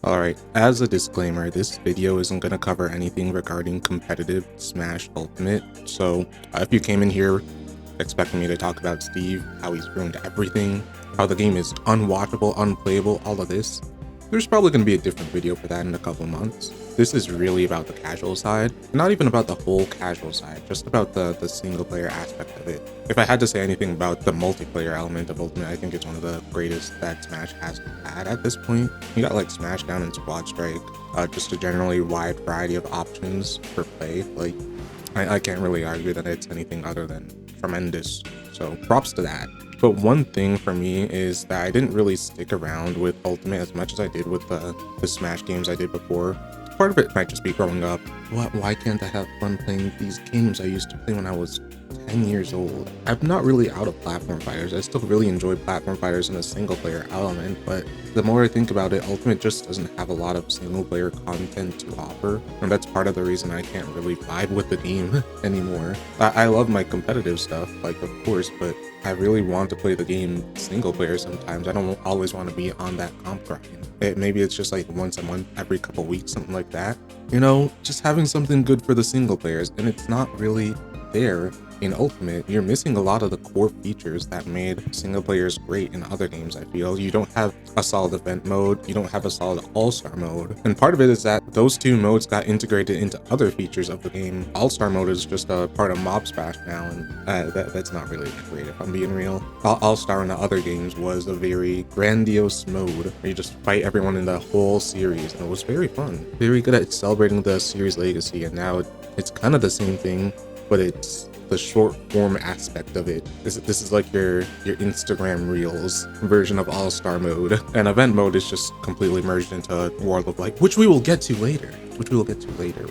Alright, as a disclaimer, this video isn't going to cover anything regarding competitive Smash Ultimate, so if you came in here expecting me to talk about Steve, how he's ruined everything, how the game is unwatchable, unplayable, all of this, there's probably going to be a different video for that in a couple months. This is really about the casual side, not even about the whole casual side, just about the single player aspect of it. If I had to say anything about the multiplayer element of Ultimate, I think it's one of the greatest that Smash has had at this point. You got like Smashdown and Squad Strike, just a generally wide variety of options for play. Like, I can't really argue that it's anything other than tremendous, so props to that. But one thing for me is that I didn't really stick around with Ultimate as much as I did with the Smash games I did before. Part of it might just be growing up. Why can't I have fun playing these games I used to play when I was 10 years old? I'm not really out of platform fighters. I still really enjoy platform fighters in a single player element, but the more I think about it, Ultimate just doesn't have a lot of single player content to offer, and that's part of the reason I can't really vibe with the game anymore. I love my competitive stuff, like, of course, but I really want to play the game single player sometimes. I don't always want to be on that comp grind. Maybe it's just like once a month, every couple weeks, something like that. You know, just having something good for the single players, and it's not really there in Ultimate. You're missing a lot of the core features that made single players great in other games, I feel. You don't have a solid event mode, you don't have a solid all-star mode, and part of it is that those two modes got integrated into other features of the game. All-star mode is just a part of Mob Smash now, and that's not really great if I'm being real. All-star in the other games was a very grandiose mode where you just fight everyone in the whole series, and it was very fun. Very good at celebrating the series legacy, and now it's kind of the same thing, but it's the short form aspect of it. This is like your Instagram Reels version of All-Star mode. And event mode is just completely merged into World of Light, which we will get to later.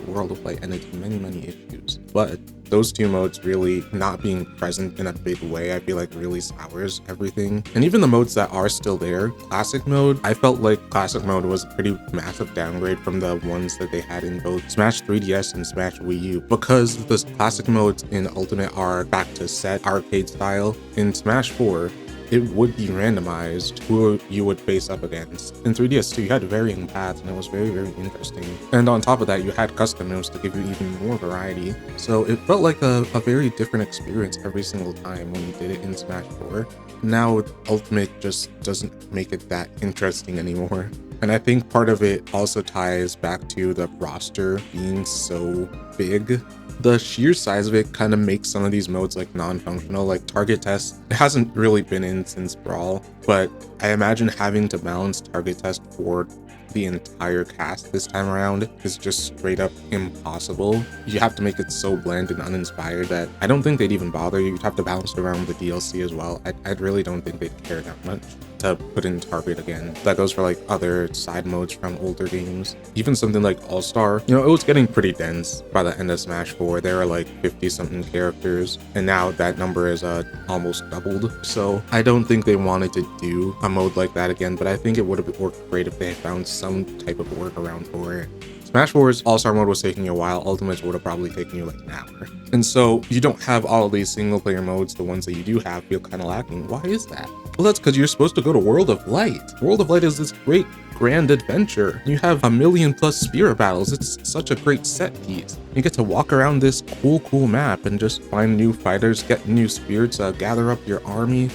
World of Light and its many issues. But those two modes really not being present in a big way, I feel like really sours everything. And even the modes that are still there, Classic mode, I felt like Classic mode was a pretty massive downgrade from the ones that they had in both Smash 3DS and Smash Wii U, because the Classic modes in Ultimate are back to set arcade style. In Smash 4, it would be randomized who you would face up against. In 3DS2, you had varying paths, and it was very interesting. And on top of that, you had custom moves to give you even more variety. So it felt like a very different experience every single time when you did it in Smash 4. Now, Ultimate just doesn't make it that interesting anymore. And I think part of it also ties back to the roster being so big. The sheer size of it kind of makes some of these modes like non-functional, like Target Test. It hasn't really been in since Brawl, but I imagine having to balance Target Test for the entire cast this time around is just straight up impossible. You have to make it so bland and uninspired that I don't think they'd even bother. You'd have to bounce around the DLC as well. I really don't think they'd care that much to put in Target again. That goes for like other side modes from older games. Even something like All-Star, you know, it was getting pretty dense by the end of Smash 4. There were like 50 something characters, and now that number is almost doubled. So I don't think they wanted to do a mode like that again, but I think it would have worked great if they had found some type of workaround for it. Smash 4's All-Star mode was taking you a while, Ultimates would have probably taken you like an hour. And so you don't have all of these single player modes. The ones that you do have feel kind of lacking. Why is that? Well, that's because you're supposed to go to World of Light. World of Light is this great grand adventure. You have 1,000,000+ spirit battles. It's such a great set piece. You get to walk around this cool map and just find new fighters, get new spirits, gather up your army,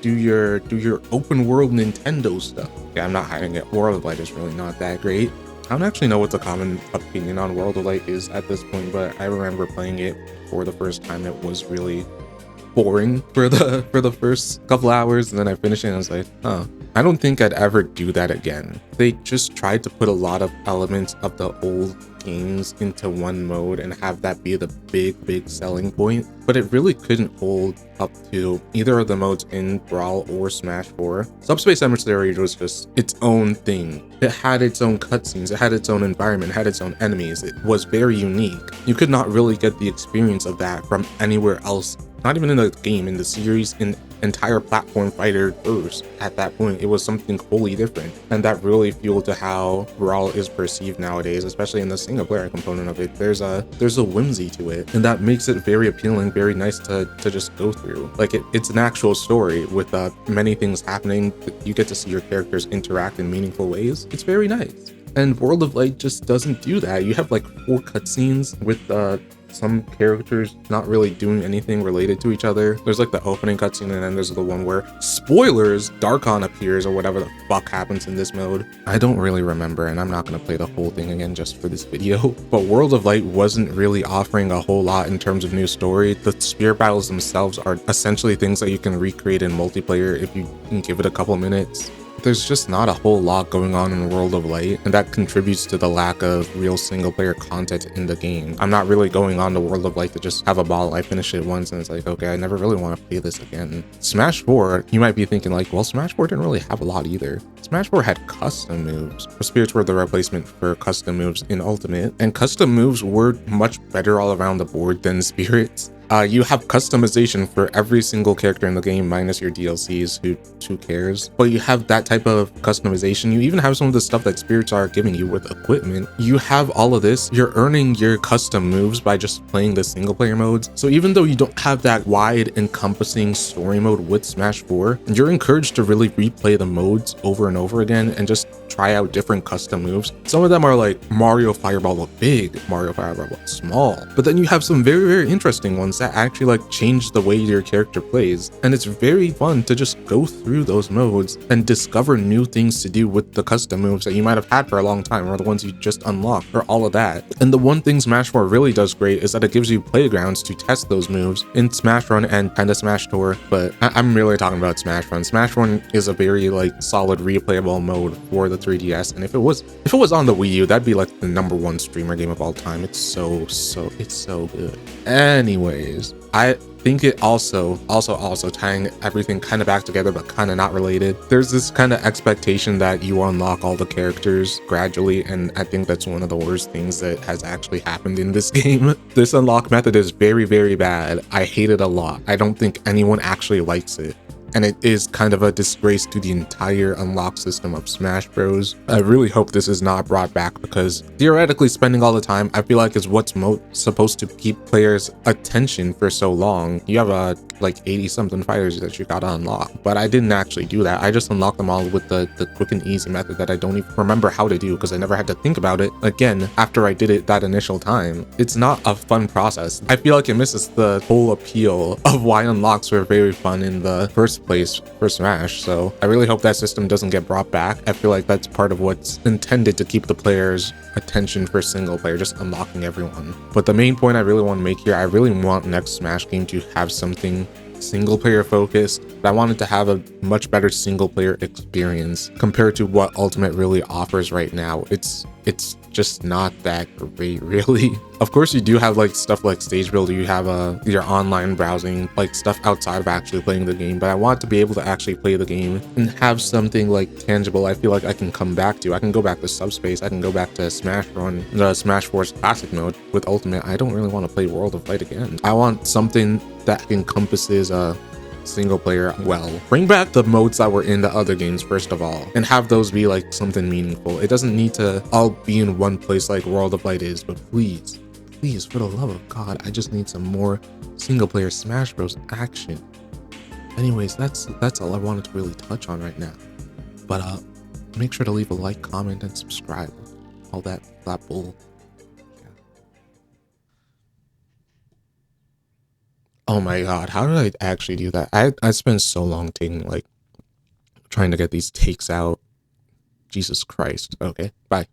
do your open world Nintendo stuff. Yeah, I'm not hiding it. World of Light is really not that great. I don't actually know what the common opinion on World of Light is at this point, but I remember playing it for the first time. It was really boring for the first couple hours, and then I finished it and I was like, I don't think I'd ever do that again. They just tried to put a lot of elements of the old games into one mode and have that be the big selling point, but it really couldn't hold up to either of the modes in Brawl or Smash 4. Subspace Emissary was just its own thing. It had its own cutscenes, it had its own environment, it had its own enemies. It was very unique. You could not really get the experience of that from anywhere else, not even in the game, in the series, in entire platform fighter verse. At that point, it was something wholly different, and that really fueled to how Brawl is perceived nowadays, especially in the single player component of it. There's a whimsy to it, and that makes it very appealing, very nice to just go through. Like it's an actual story with many things happening. You get to see your characters interact in meaningful ways. It's very nice. And World of Light just doesn't do that. You have like 4 cutscenes with some characters not really doing anything related to each other. There's like the opening cutscene, and then there's the one where, spoilers, Darkon appears or whatever the fuck happens in this mode. I don't really remember, and I'm not gonna play the whole thing again just for this video. But World of Light wasn't really offering a whole lot in terms of new story. The spirit battles themselves are essentially things that you can recreate in multiplayer if you can give it a couple minutes. There's just not a whole lot going on in World of Light, and that contributes to the lack of real single-player content in the game. I'm not really going on to World of Light to just have a ball. I finish it once and it's like, okay, I never really want to play this again. Smash 4, you might be thinking like, well, Smash 4 didn't really have a lot either. Smash 4 had custom moves. Spirits were the replacement for custom moves in Ultimate, and custom moves were much better all around the board than Spirits. You have customization for every single character in the game minus your DLCs, who cares? But you have that type of customization. You even have some of the stuff that Spirits are giving you with equipment. You have all of this. You're earning your custom moves by just playing the single player modes. So even though you don't have that wide encompassing story mode with Smash 4, you're encouraged to really replay the modes over and over again and just try out different custom moves. Some of them are like Mario Fireball look big, Mario Fireball look small. But then you have some very, very interesting ones that actually like change the way your character plays, and it's very fun to just go through those modes and discover new things to do with the custom moves that you might have had for a long time, or the ones you just unlocked, or all of that. And the one thing Smash 4 really does great is that it gives you playgrounds to test those moves in Smash Run and kinda Smash Tour, but I'm really talking about Smash Run. Smash Run is a very like solid replayable mode for the 3DS, and if it was on the Wii U, that'd be like the #1 streamer game of all time. It's so good. Anyways, I think it also tying everything kind of back together but kind of not related. There's this kind of expectation that you unlock all the characters gradually, and I think that's one of the worst things that has actually happened in this game. This unlock method is very, very bad. I hate it a lot. I don't think anyone actually likes it, and it is kind of a disgrace to the entire unlock system of Smash Bros. I really hope this is not brought back, because theoretically spending all the time, I feel like, is what's supposed to keep players' attention for so long. You have like 80 something fighters that you gotta unlock, but I didn't actually do that. I just unlocked them all with the quick and easy method that I don't even remember how to do, because I never had to think about it again after I did it that initial time. It's not a fun process. I feel like it misses the whole appeal of why unlocks were very fun in the first place for Smash. So I really hope that system doesn't get brought back. I feel like that's part of what's intended to keep the players' attention for single player, just unlocking everyone. But the main point I really want to make here, I really want next Smash game to have something single player focused. I wanted to have a much better single player experience compared to what Ultimate really offers right now. It's just not that great, really. Of course, you do have like stuff like stage builder, you have your online browsing, like stuff outside of actually playing the game, but I want to be able to actually play the game and have something like tangible I feel like I can come back to. I can go back to Subspace, I can go back to Smash Run, the Smash 4's classic mode with Ultimate. I don't really want to play World of Light again. I want something that encompasses single player well. Bring back the modes that were in the other games first of all, and have those be like something meaningful. It doesn't need to all be in one place like World of Light is, but please, for the love of God, I just need some more single player Smash Bros action. Anyways, that's all I wanted to really touch on right now. But make sure to leave a like, comment, and subscribe. All that bull. Oh my God, how did I actually do that? I spent so long trying to get these takes out. Jesus Christ. Okay, bye.